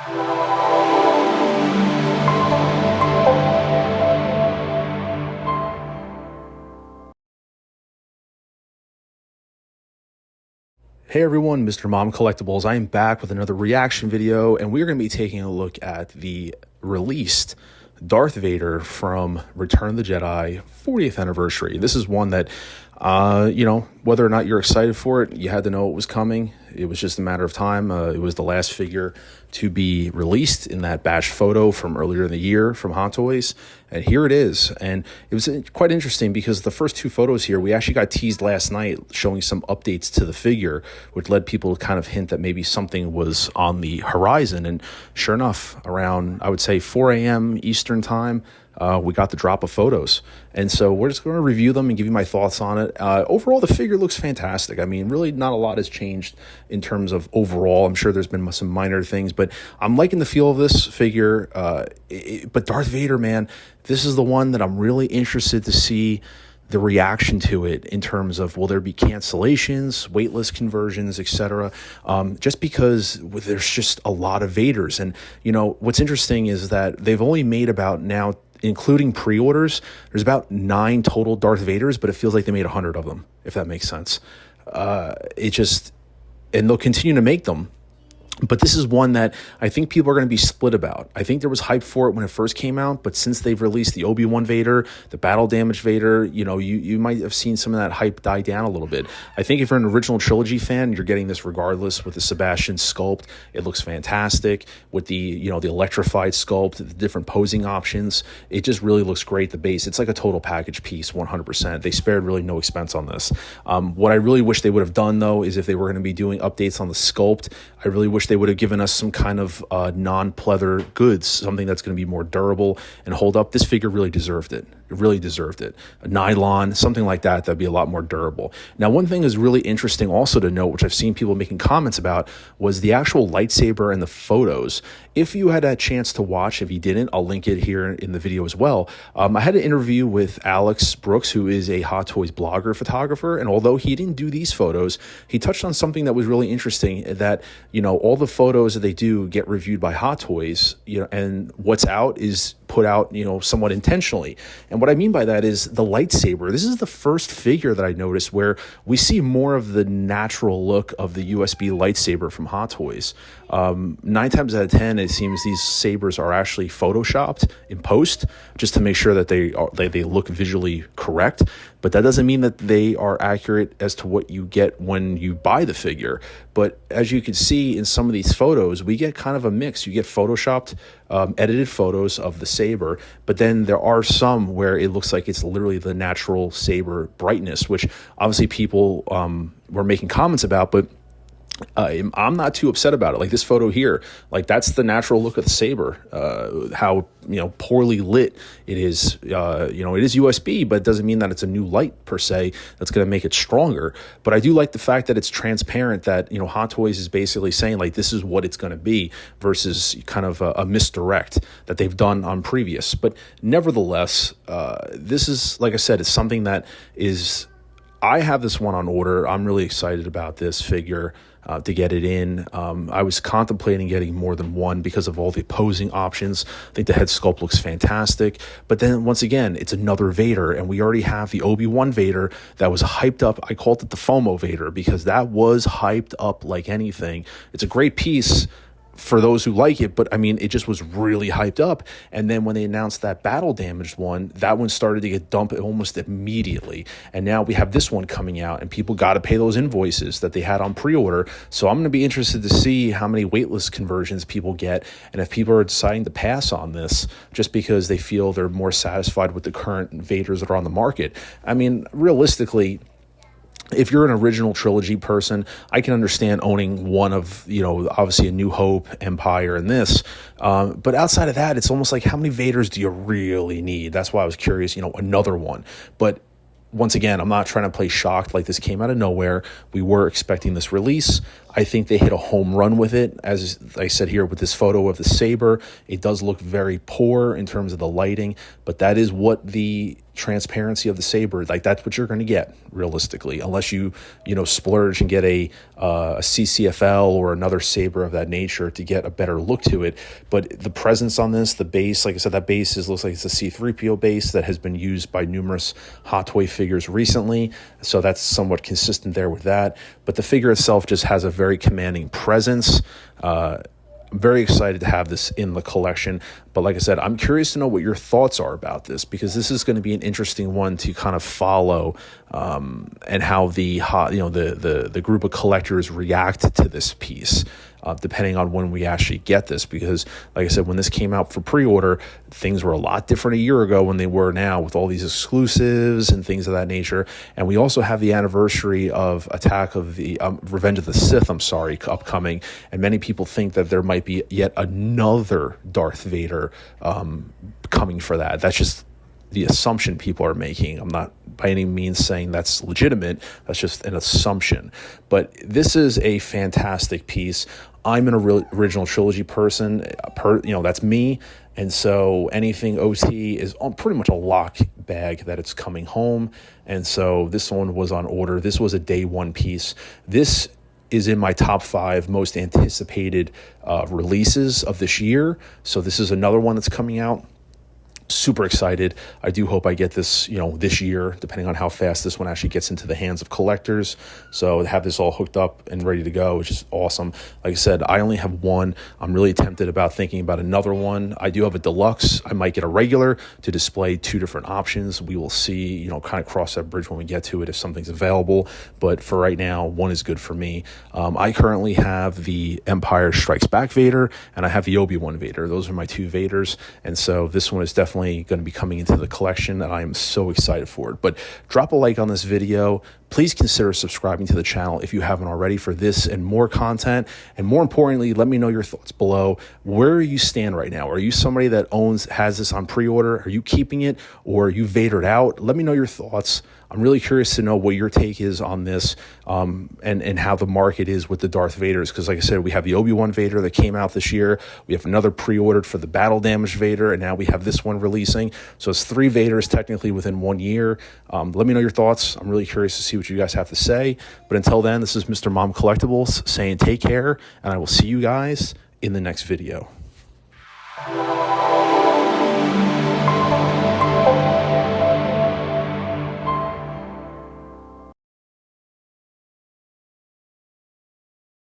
Hey everyone, Mr. Mom Collectibles. I am back with another reaction video, and we're going to be taking a look at the released Darth Vader from Return of the Jedi 40th anniversary. This is one that, whether or not you're excited for it, you had to know it was coming. It was just a matter of time. It was the last figure to be released in that batch photo from earlier in the year from Hot Toys. And here it is. And it was quite interesting because the first two photos here, we actually got teased last night showing some updates to the figure, which led people to kind of hint that maybe something was on the horizon. And sure enough, around, I would say, 4 a.m. Eastern time, we got the drop of photos. And so we're just going to review them and give you my thoughts on it. Overall, the figure looks fantastic. I mean, really not a lot has changed in terms of overall. I'm sure there's been some minor things, but I'm liking the feel of this figure. But Darth Vader, man, this is the one that I'm really interested to see the reaction to it in terms of, will there be cancellations, waitlist conversions, etc. Just because there's just a lot of Vaders. And, what's interesting is that they've only made about now, including pre-orders, there's about 9 total Darth Vaders, but it feels like they made 100 of them, if that makes sense. And they'll continue to make them. But this is one that I think people are going to be split about. I think there was hype for it when it first came out, but since they've released the Obi-Wan Vader, the battle damage Vader, you might have seen some of that hype die down a little bit. I think if you're an original trilogy fan, you're getting this regardless with the Sebastian sculpt. It looks fantastic with the, the electrified sculpt, the different posing options. It just really looks great, the base. It's like a total package piece, 100%. They spared really no expense on this. What I really wish they would have done, though, is if they were going to be doing updates on the sculpt, I really wish they would have given us some kind of non-pleather goods, something that's going to be more durable and hold up. This figure really deserved it. It really deserved it. A nylon, something like that, that'd be a lot more durable. Now, one thing is really interesting also to note, which I've seen people making comments about, was the actual lightsaber and the photos. If you had a chance to watch, if you didn't, I'll link it here in the video as well. I had an interview with Alex Brooks, who is a Hot Toys blogger photographer, and although he didn't do these photos, he touched on something that was really interesting, that, all the photos that they do get reviewed by Hot Toys, and what's out is put out, somewhat intentionally. And what I mean by that is the lightsaber. This is the first figure that I noticed where we see more of the natural look of the USB lightsaber from Hot Toys. 9 times out of 10, it seems these sabers are actually photoshopped in post just to make sure that they look visually correct. But that doesn't mean that they are accurate as to what you get when you buy the figure. But as you can see in some of these photos, we get kind of a mix. You get photoshopped, edited photos of the saber, but then there are some where it looks like it's literally the natural saber brightness, which obviously people were making comments about, but I'm not too upset about it. Like this photo here, like that's the natural look of the saber. How poorly lit it is. It is USB, but it doesn't mean that it's a new light per se that's going to make it stronger. But I do like the fact that it's transparent. That Hot Toys is basically saying like this is what it's going to be versus kind of a misdirect that they've done on previous. But nevertheless, this is, like I said, it's something that is. I have this one on order. I'm really excited about this figure to get it in. I was contemplating getting more than one because of all the posing options. I think the head sculpt looks fantastic. But then once again, it's another Vader, and we already have the Obi-Wan Vader that was hyped up. I called it the FOMO Vader because that was hyped up like anything. It's a great piece for those who like it, but I mean, it just was really hyped up. And then when they announced that battle damaged one, that one started to get dumped almost immediately. And now we have this one coming out, and people got to pay those invoices that they had on pre-order. So I'm going to be interested to see how many waitlist conversions people get, and if people are deciding to pass on this just because they feel they're more satisfied with the current Vaders that are on the market. I mean, realistically, if you're an original trilogy person, I can understand owning one of, obviously A New Hope, Empire, and this. But outside of that, it's almost like, how many Vaders do you really need? That's why I was curious, another one. But once again, I'm not trying to play shocked like this came out of nowhere. We were expecting this release. I think they hit a home run with it. As I said here with this photo of the saber, it does look very poor in terms of the lighting, but that is what the transparency of the saber, like that's what you're going to get realistically, unless you splurge and get a CCFL or another saber of that nature to get a better look to it. But the presence on this, the base, like I said, that base looks like it's a C-3PO base that has been used by numerous hot toy figures recently, so that's somewhat consistent there with that. But the figure itself just has a very commanding presence. I'm very excited to have this in the collection, but like I said, I'm curious to know what your thoughts are about this, because this is going to be an interesting one to kind of follow, and how the group of collectors react to this piece, depending on when we actually get this. Because like I said, when this came out for pre-order, things were a lot different a year ago when they were now, with all these exclusives and things of that nature. And we also have the anniversary of Revenge of the Sith, upcoming, and many people think that there might be yet another Darth Vader coming for that. That's just the assumption people are making. I'm not by any means saying that's legitimate. That's just an assumption. But this is a fantastic piece. I'm an original trilogy person. That's me. And so anything OT is pretty much a lock bag that it's coming home. And so this one was on order. This was a day one piece. This is in my top 5 most anticipated releases of this year. So this is another one that's coming out. Super excited. I do hope I get this, this year, depending on how fast this one actually gets into the hands of collectors. So to have this all hooked up and ready to go, which is awesome. Like I said, I only have one. I'm really tempted about thinking about another one. I do have a deluxe. I might get a regular to display 2 different options. We will see, kind of cross that bridge when we get to it if something's available. But for right now, one is good for me. I currently have the Empire Strikes Back Vader, and I have the Obi-Wan Vader. Those are my 2 Vaders. And so this one is definitely going to be coming into the collection, and I am so excited for it. But drop a like on this video. Please consider subscribing to the channel if you haven't already for this and more content. And more importantly, let me know your thoughts below. Where you stand right now? Are you somebody that has this on pre-order? Are you keeping it, or are you Vadered out? Let me know your thoughts. I'm really curious to know what your take is on this, and how the market is with the Darth Vaders. Because like I said, we have the Obi-Wan Vader that came out this year. We have another pre-ordered for the battle damaged Vader, and now we have this one releasing. So it's 3 Vaders technically within 1 year. Let me know your thoughts. I'm really curious to see what you guys have to say. But until then, this is Mr. Mom Collectibles saying take care, and I will see you guys in the next video.